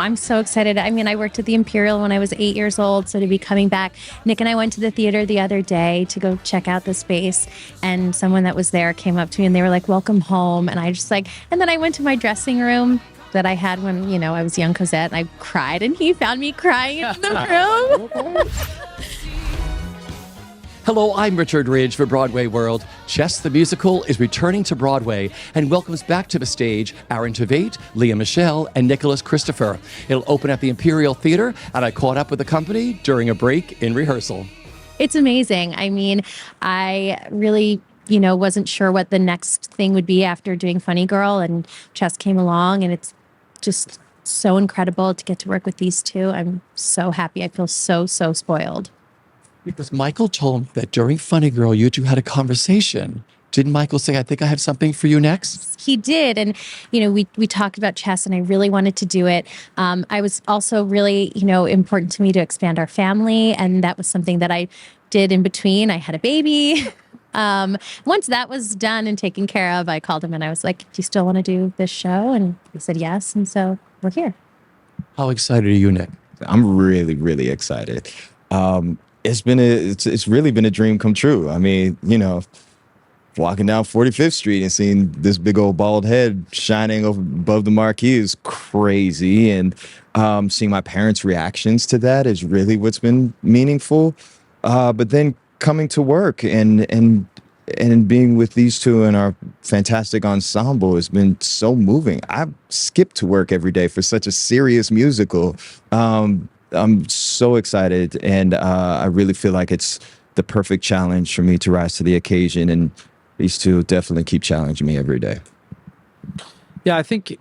I'm so excited. I mean, I worked at the Imperial when I was 8 years old, so to be coming back. Nic and I went to the theater the other day to go check out the space, and someone that was there came up to me and they were like, "Welcome home." And I just like, and then I went to my dressing room that I had when, I was young Cosette, and I cried, and he found me crying in the room. Hello, I'm Richard Ridge for BroadwayWorld. Chess the Musical is returning to Broadway and welcomes back to the stage Aaron Tveit, Lea Michele, and Nicholas Christopher. It'll open at the Imperial Theatre, and I caught up with the company during a break in rehearsal. It's amazing. I mean, I really, wasn't sure what the next thing would be after doing Funny Girl, and Chess came along, and it's just so incredible to get to work with these two. I'm so happy. I feel so spoiled. Because Michael told me that during Funny Girl, you two had a conversation. Didn't Michael say, "I think I have something for you next"? He did. And, we talked about Chess, and I really wanted to do it. I was also really, important to me to expand our family. And that was something that I did in between. I had a baby. Once that was done and taken care of, I called him and I was like, "Do you still want to do this show?" And he said yes. And so we're here. How excited are you, Nick? I'm really excited. It's really been a dream come true. I mean, walking down 45th Street and seeing this big old bald head shining above the marquee is crazy. And seeing my parents' reactions to that is really what's been meaningful. But then coming to work and being with these two in our fantastic ensemble has been so moving. I skip to work every day for such a serious musical. I'm so excited, and I really feel like it's the perfect challenge for me to rise to the occasion, and these two definitely keep challenging me every day. Yeah, I think,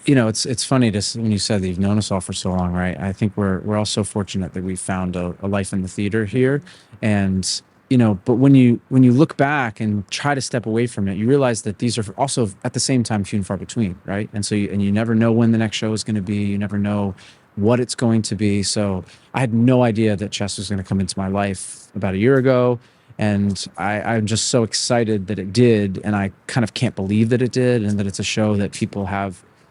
it's funny when you said that you've known us all for so long, right? I think we're all so fortunate that we found a life in the theater here, and but when you look back and try to step away from it, you realize that these are also at the same time few and far between, right? And so you never know when the next show is going to be. You never know what it's going to be. So I had no idea that Chess was going to come into my life about a year ago. And I'm just so excited that it did. And I kind of can't believe that it did, and that it's a show that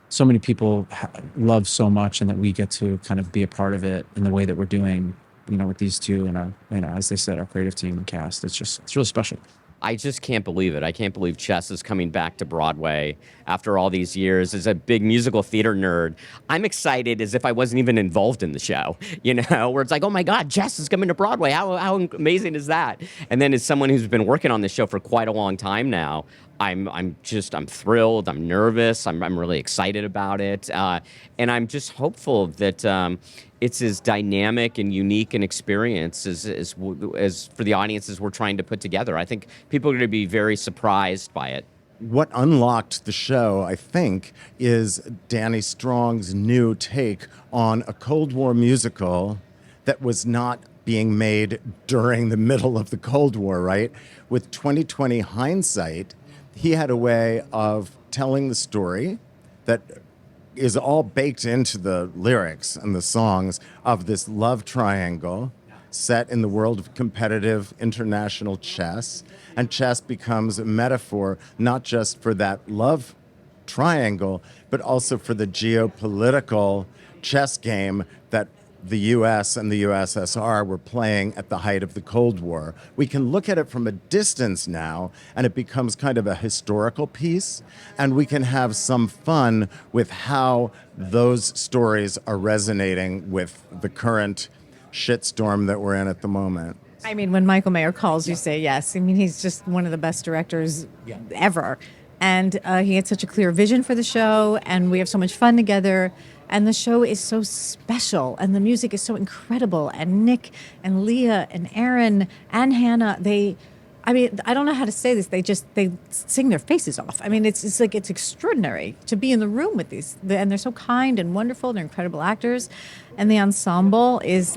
so many people love so much, and that we get to kind of be a part of it in the way that we're doing, with these two and as they said, our creative team and cast. It's really special. I just can't believe it. I can't believe Chess is coming back to Broadway after all these years. As a big musical theater nerd, I'm excited as if I wasn't even involved in the show, where it's like, oh my God, Chess is coming to Broadway. How amazing is that? And then as someone who's been working on this show for quite a long time now, I'm thrilled. I'm nervous. I'm really excited about it. And I'm just hopeful that it's as dynamic and unique an experience as for the audiences we're trying to put together. I think people are going to be very surprised by it. What unlocked the show, I think, is Danny Strong's new take on a Cold War musical that was not being made during the middle of the Cold War, right? With 2020 hindsight, he had a way of telling the story that is all baked into the lyrics and the songs of this love triangle set in the world of competitive international chess. And chess becomes a metaphor not just for that love triangle, but also for the geopolitical chess game that the U.S. and the USSR were playing at the height of the Cold War. We can look at it from a distance now, and it becomes kind of a historical piece, and we can have some fun with how those stories are resonating with the current shitstorm that we're in at the moment. I mean, when Michael Mayer calls, you say yes. I mean, he's just one of the best directors ever. And he had such a clear vision for the show, and we have so much fun together. And the show is so special, and the music is so incredible. And Nic and Leah and Aaron and Hannah, I don't know how to say this. They sing their faces off. I mean, it's extraordinary to be in the room with these. And they're so kind and wonderful. They're incredible actors. And the ensemble is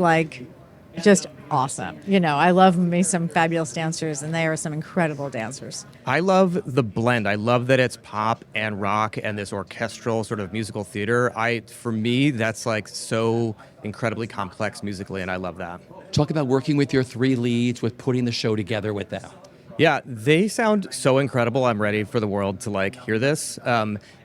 just awesome. I love me some fabulous dancers, and they are some incredible dancers. I love the blend. I love that it's pop and rock and this orchestral sort of musical theater. For me, that's so incredibly complex musically, and I love that. Talk about working with your three leads, with putting the show together with them. Yeah, they sound so incredible. I'm ready for the world to hear this.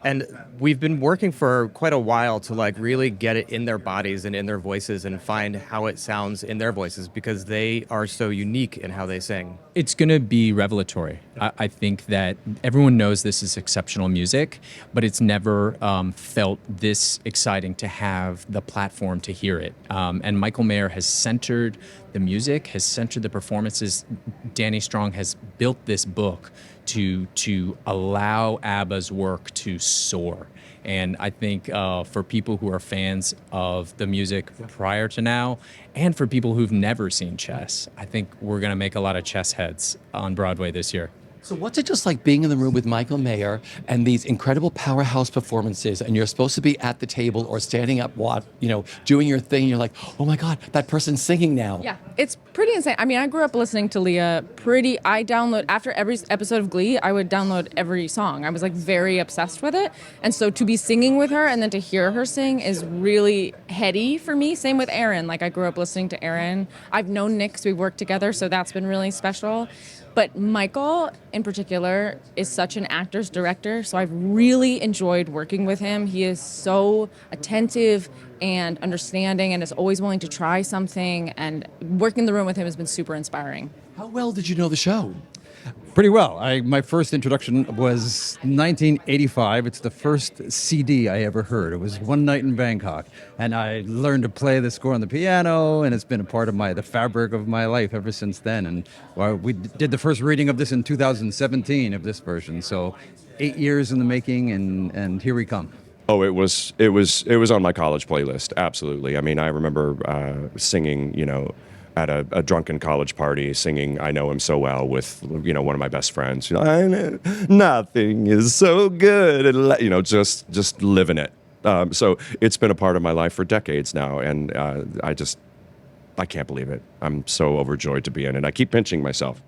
And we've been working for quite a while to like really get it in their bodies and in their voices and find how it sounds in their voices because they are so unique in how they sing. It's going to be revelatory. I think that everyone knows this is exceptional music, but it's never felt this exciting to have the platform to hear it. And Michael Mayer has centered the music, has centered the performances. Danny Strong has built this book to allow ABBA's work to soar. And I think for people who are fans of the music prior to now, and for people who've never seen Chess, I think we're going to make a lot of chess heads on Broadway this year. So what's it just like being in the room with Michael Mayer and these incredible Powerhouse performances, and you're supposed to be at the table or standing up, doing your thing, you're like, oh my God, that person's singing now. Yeah, it's pretty insane. I mean, I grew up listening to Leah after every episode of Glee, I would download every song. I was like very obsessed with it. And so to be singing with her and then to hear her sing is really heady for me. Same with Erin. Like I grew up listening to Erin. I've known Nic because we worked together, so that's been really special. But Michael, in particular, is such an actor's director, so I've really enjoyed working with him. He is so attentive and understanding and is always willing to try something, and working in the room with him has been super inspiring. How well did you know the show? Pretty well. My first introduction was 1985. It's the first CD I ever heard. It was One Night in Bangkok. And I learned to play the score on the piano, and it's been a part of the fabric of my life ever since then. And we did the first reading of this in 2017 of this version. So 8 years in the making, and here we come. Oh, it was on my college playlist. Absolutely. I mean, I remember singing, at a drunken college party, singing "I Know Him So Well" with one of my best friends. I know nothing is so good, and just living it. So it's been a part of my life for decades now, and I can't believe it. I'm so overjoyed to be in it. I keep pinching myself.